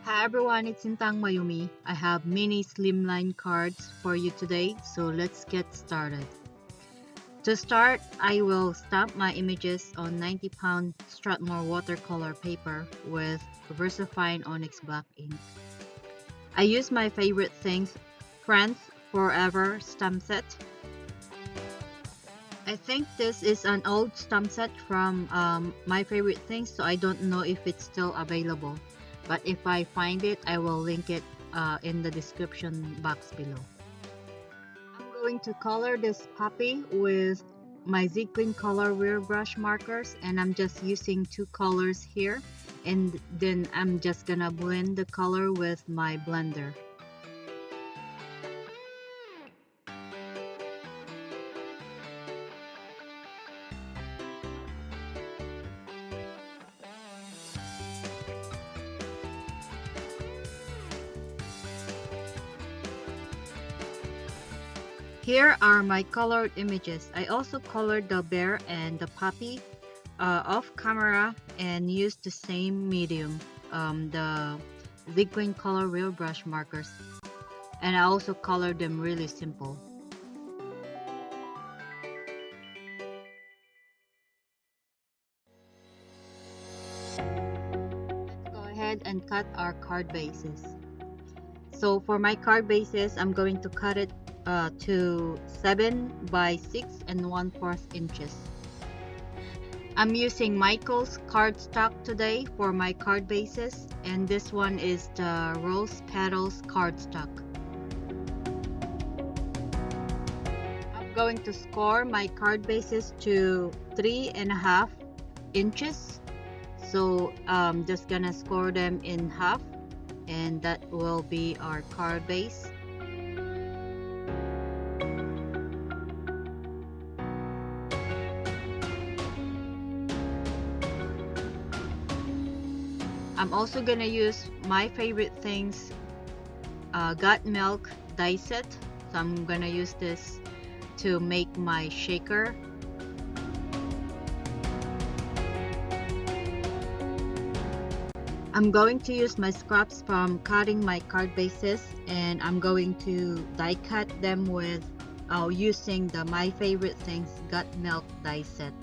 Hi everyone, it's Sintang Mayumi. I have mini Slimline cards for you today, so let's get started. To start, I will stamp my images on 90-pound Strathmore watercolor paper with Versafine Onyx black ink. I use my favorite things, Friends Furever stamp set. I think this is an old stamp set from my favorite things, so I don't know if it's still available. But if I find it, I will link it in the description box below. I'm going to color this puppy with my ZQueen color rear brush markers, and I'm just using two colors here, and then I'm just gonna blend the color with my blender. Here are my colored images. I also colored the bear and the puppy off camera and used the same medium, the ZQueen color real brush markers, and I also colored them really simple. Let's go ahead and cut our card bases. So for my card bases, I'm going to cut it to 7 by 6 and 1/4 inches. I'm using Michael's cardstock today for my card bases, and this one is the Rose Petals cardstock. I'm going to score my card bases to 3.5 inches. So I'm just gonna score them in half, and that will be our card base. I'm also gonna use my favorite things, Got Milk die set. So I'm gonna use this to make my shaker. I'm going to use my scraps from cutting my card bases, and I'm going to die cut them with using the my favorite things Got Milk die set.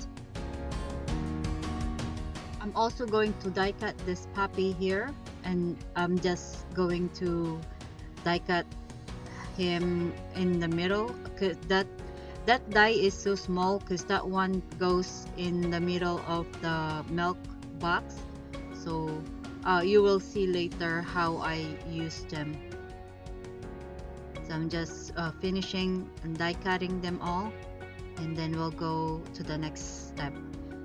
I'm also going to die cut this puppy here, and I'm just going to die cut him in the middle, because that die is so small, because that one goes in the middle of the milk box. So you will see later how I use them. So I'm just finishing and die cutting them all, and then we'll go to the next step.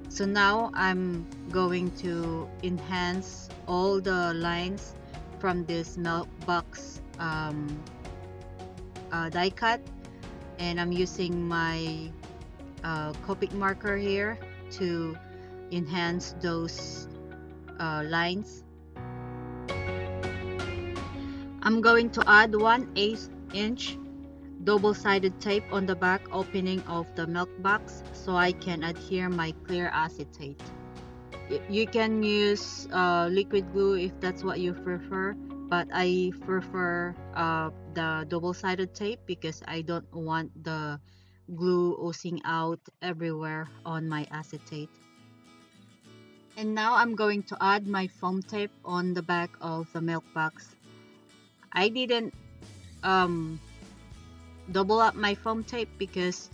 So now I'm going to enhance all the lines from this milk box die cut, and I'm using my Copic marker here to enhance those lines. I'm going to add 1/8 inch double-sided tape on the back opening of the milk box so I can adhere my clear acetate. You can use liquid glue if that's what you prefer, but I prefer the double-sided tape because I don't want the glue oozing out everywhere on my acetate. And now I'm going to add my foam tape on the back of the milk box. I didn't double up my foam tape because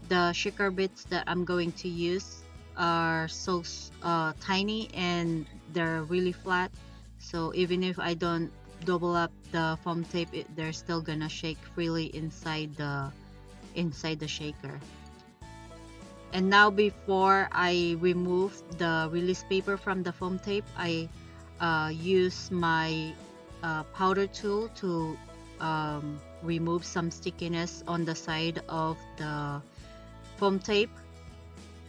the shaker bits that I'm going to use are so tiny and they're really flat, so even if I don't double up the foam tape, they're still gonna shake freely inside the shaker. And now, before I remove the release paper from the foam tape, I use my powder tool to remove some stickiness on the side of the foam tape,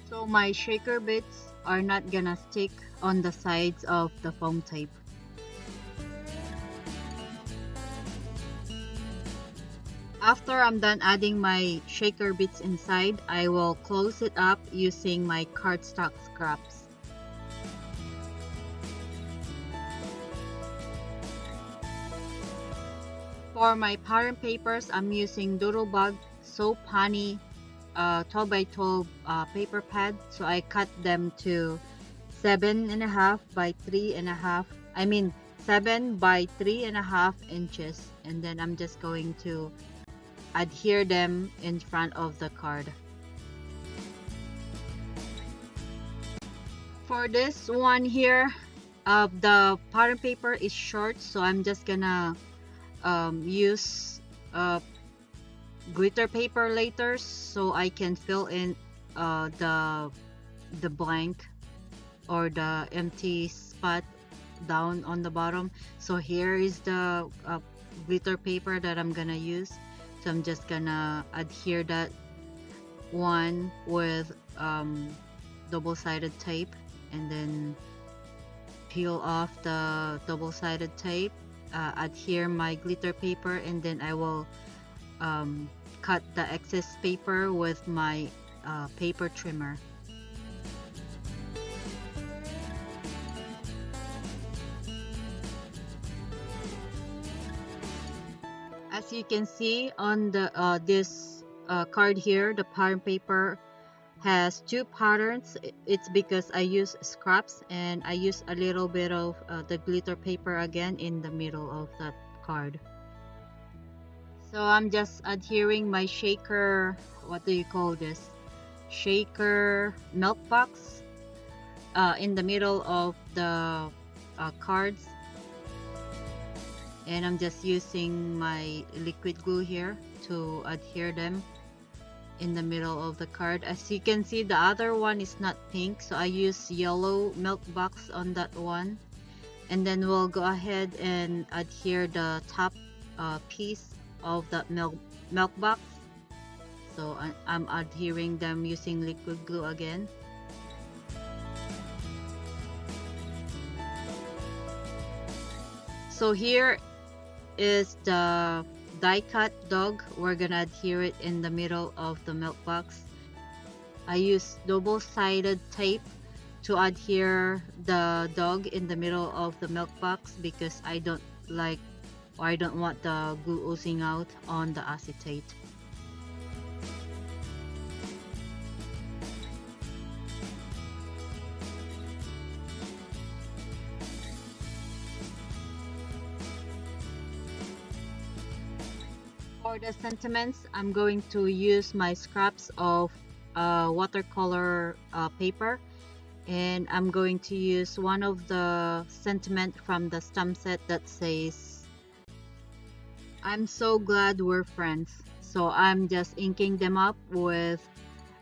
so my shaker bits are not gonna stick on the sides of the foam tape. After I'm done adding my shaker bits inside, I will close it up using my cardstock scraps. For my pattern papers, I'm using Doodlebug, So Punny 12 by 12 paper pad. So I cut them to 7.5 by 3.5. I mean 7 by 3.5 inches, and then I'm just going to adhere them in front of the card. For this one here, the pattern paper is short, so I'm just gonna use glitter paper later so I can fill in the blank or the empty spot down on the bottom. So here is the glitter paper that I'm gonna use. So I'm just gonna adhere that one with double-sided tape, and then peel off the double-sided tape, adhere my glitter paper, and then I will cut the excess paper with my paper trimmer. As you can see on the this card here, the pattern paper has two patterns. It's because I use scraps and I use a little bit of the glitter paper again in the middle of that card. So I'm just adhering my shaker, what do you call this? Shaker milk box in the middle of the cards. And I'm just using my liquid glue here to adhere them in the middle of the card. As you can see, the other one is not pink, so I use yellow milk box on that one. And then we'll go ahead and adhere the top piece of that milk box. So I'm adhering them using liquid glue again. So here is the die cut dog. We're gonna adhere it in the middle of the milk box. I use double-sided tape to adhere the dog in the middle of the milk box because I don't like, or I don't want the glue oozing out on the acetate. For the sentiments, I'm going to use my scraps of watercolor paper, and I'm going to use one of the sentiment from the stamp set that says, "I'm so glad we're friends." So I'm just inking them up with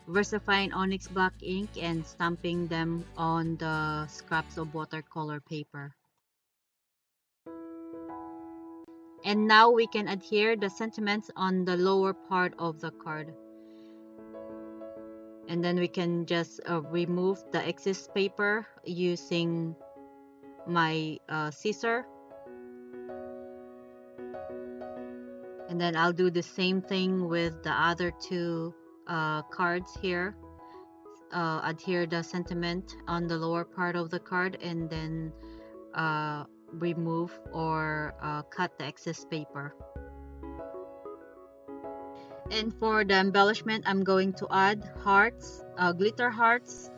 Versafine Onyx black ink and stamping them on the scraps of watercolor paper. And now we can adhere the sentiments on the lower part of the card. And then we can just remove the excess paper using my scissor. And then I'll do the same thing with the other two cards here. Adhere the sentiment on the lower part of the card, and then remove or cut the excess paper. And for the embellishment, I'm going to add hearts, glitter hearts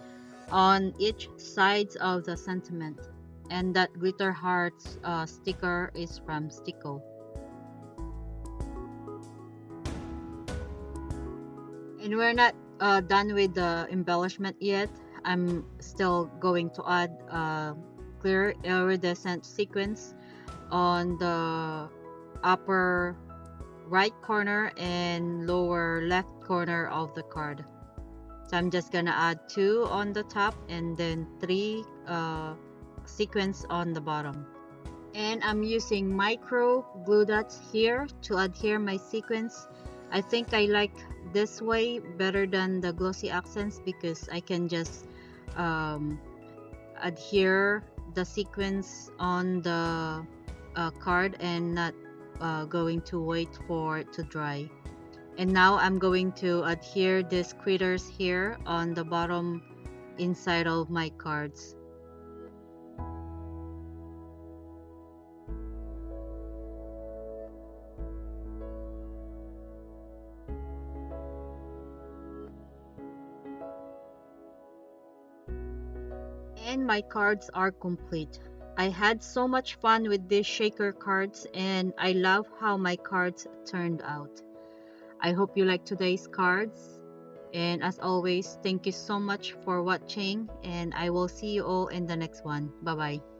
on each sides of the sentiment. And that glitter hearts sticker is from Sticko. And we're not done with the embellishment yet. I'm still going to add clear iridescent sequins on the upper right corner and lower left corner of the card. So I'm just gonna add 2 on the top and then 3 sequins on the bottom. And I'm using micro glue dots here to adhere my sequins. I think I like this way better than the glossy accents because I can just adhere the sequins on the card and not going to wait for it to dry. And now I'm going to adhere these critters here on the bottom inside of my cards. And my cards are complete. I had so much fun with these shaker cards and I love how my cards turned out. I hope you like today's cards. And as always, thank you so much for watching and I will see you all in the next one. Bye bye.